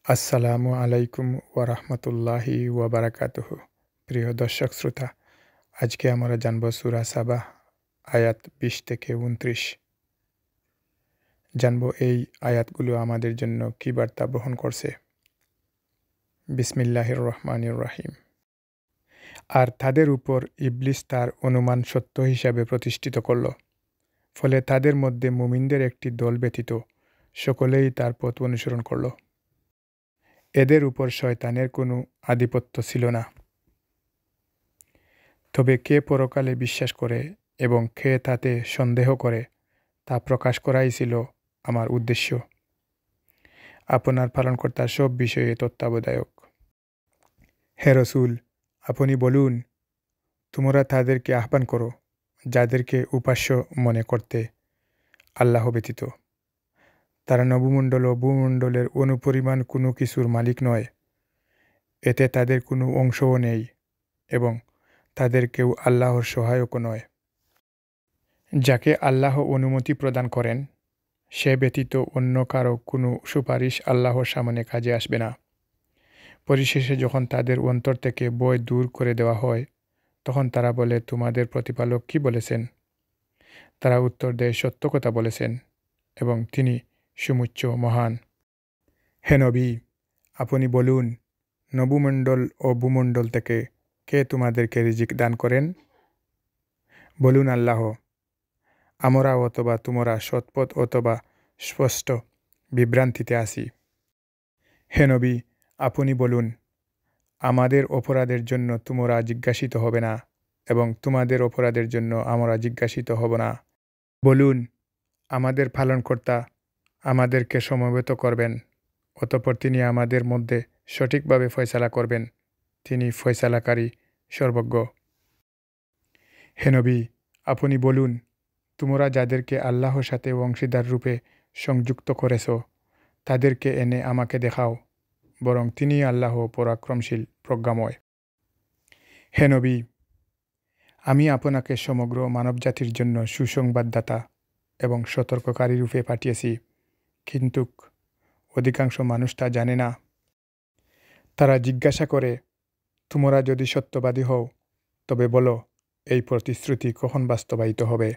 আসসালামু আলাইকুম ওয়ারাহমাতুল্লাহি ওয়াবারাকাতুহু। প্রিয় দর্শক শ্রোতা, আজকে আমরা জানব সূরা সাবাহ আয়াত ২০ থেকে ২৯। জানব এই আয়াতগুলো আমাদের জন্য কী বার্তা বহন করছে। বিসমিল্লাহির রহমানির রহিম। আর তাদের উপর ইবলিস তার অনুমান সত্য হিসাবে প্রতিষ্ঠিত করল। ফলে তাদের মধ্যে মুমিনদের একটি দল ব্যতীত সকলেই তার পথ অনুসরণ করল। এদের উপর শয়তানের কোনো আধিপত্য ছিল না। তবে কে পরকালে বিশ্বাস করে এবং কে তাতে সন্দেহ করে তা প্রকাশ করাই ছিল আমার উদ্দেশ্য। আপনার পালনকর্তার সব বিষয়ে তত্ত্বাবধায়ক। হে রসূল, আপনি বলুন, তোমরা তাদেরকে আহ্বান করো যাদেরকে উপাস্য মনে করতে আল্লাহ ব্যতীত। তারা নবমণ্ডল ও ভূমণ্ডলের অনুপরিমাণ কোনো কিছুর মালিক নয়। এতে তাদের কোনো অংশও নেই এবং তাদের কেউ আল্লাহর সহায়কও নয়। যাকে আল্লাহ অনুমতি প্রদান করেন সে ব্যতীত অন্য কারো কোনো সুপারিশ আল্লাহর সামনে কাজে আসবে না। পরিশেষে যখন তাদের অন্তর থেকে ভয় দূর করে দেওয়া হয় তখন তারা বলে, তোমাদের প্রতিপালক কি বলেছেন? তারা উত্তর দেয়, সত্য কথা বলেছেন এবং তিনি সুমুচ্চ মহান। হে নবী, আপনি বলুন, নবমণ্ডল ও ভূমণ্ডল থেকে কে তোমাদেরকে রিজিক দান করেন? বলুন, আল্লাহ। আমরা অথবা তোমরা সৎপথ অথবা স্পষ্ট বিভ্রান্তিতে আছি। হে নবী, আপনি বলুন, আমাদের অপরাধের জন্য তোমরা জিজ্ঞাসিত হবে না এবং তোমাদের অপরাধের জন্য আমরা জিজ্ঞাসিত হব না। বলুন, আমাদের পালনকর্তা আমাদেরকে সমবেত করবেন, অতঃপর তিনি আমাদের মধ্যে সঠিকভাবে ফয়সালা করবেন। তিনি ফয়সালাকারী সর্বজ্ঞ। হে নবী, আপনি বলুন, তোমরা যাদেরকে আল্লাহর সাথে অংশীদার রূপে সংযুক্ত করেছ তাদেরকে এনে আমাকে দেখাও, বরং তিনি আল্লাহ পরাক্রমশীল প্রজ্ঞাময়। হে নবী, আমি আপনাকে সমগ্র মানবজাতির জন্য সুসংবাদদাতা এবং সতর্ককারী রূপে পাঠিয়েছি, কিন্তু অধিকাংশ মানুষ তা জানে না। তারা জিজ্ঞাসা করে, তোমরা যদি সত্যবাদী হও তবে বলো, এই প্রতিশ্রুতি কখন বাস্তবায়িত হবে?